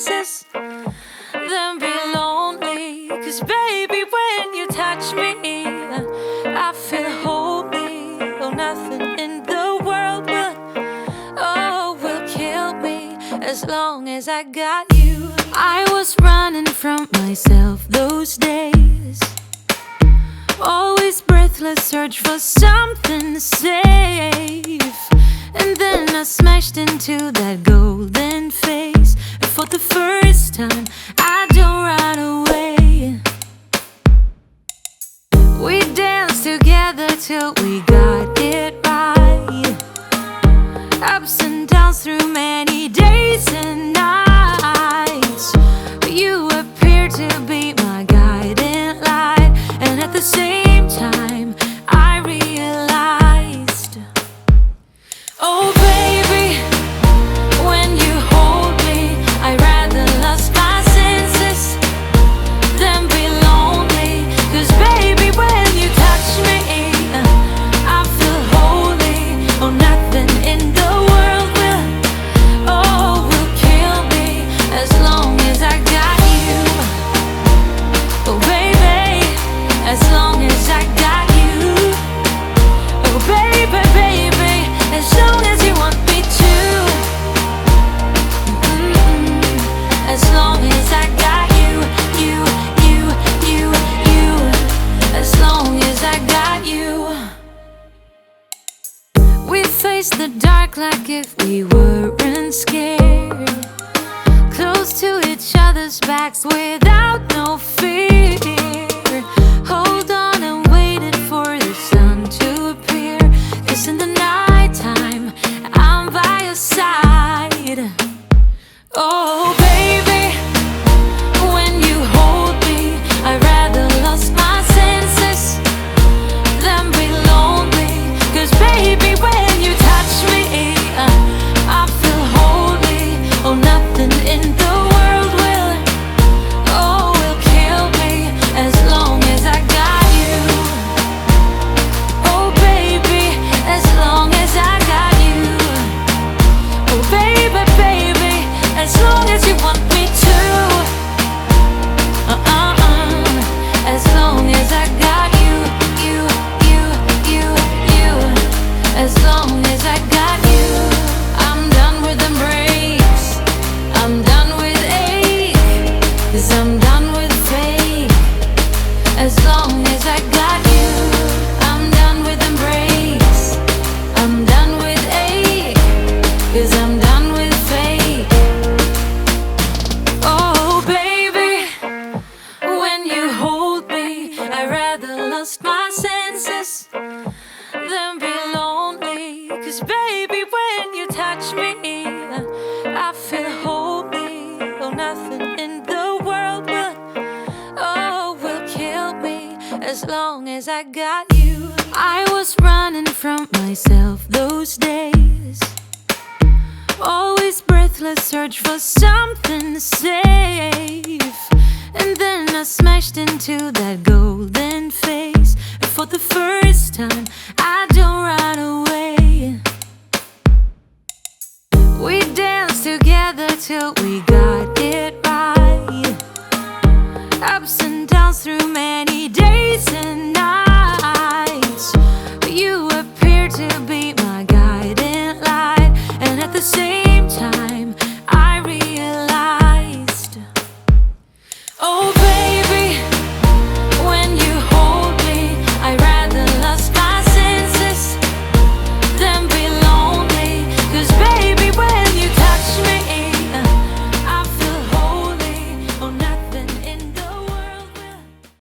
senses, then be lonely. 'Cause baby, when you touch me, I feel holy. Oh, nothing in the world will kill me as long as I got you. I was running from myself those days, always breathless, search for something safe. And then I smashed into that golden face. And for the first time, I don't run away. We danced together till we got it right, ups and downs through many days and nights. You appeared to be my guiding light, and at the same time I realized, oh baby, when you hold me, I rather lost my senses than be lonely. 'Cause baby, when you touch me, I feel holy. Oh, nothing in the world will kill me as long as I got you. Oh baby, as long as I got you. Oh baby, baby, as long as you want me to. As long as I got you, you. As long as I got you. We faced the dark like if we weren't scared, close to each other's backs without no fear. Hold on and waited for the sun to appear. 'Cause in the nighttime, I'm by your side. Oh baby, when you hold me, I rather lost my senses than be lonely. 'Cause baby, when you touch me, I feel holy. Oh, nothing in the world will kill me as long as I got you. Oh baby, as long as I got you. Oh baby, baby, as long as you want me to. As long as I got you, you. As long as I got you. I'm done with embrace, I'm done with ache, 'cause I'm done with fake. As long as I got you. I'm done with embrace, I'm done with ache, 'cause I'm done with fake. Oh baby, when you hold me, I rather lost my senses than be lonely. 'Cause baby, when you touch me, I feel holy. Oh, nothing in the world will kill me as long as I got you. I was running from myself those days, always breathless, search for something safe. And then I smashed into that golden face. And for the first time, I don't run away. We danced together till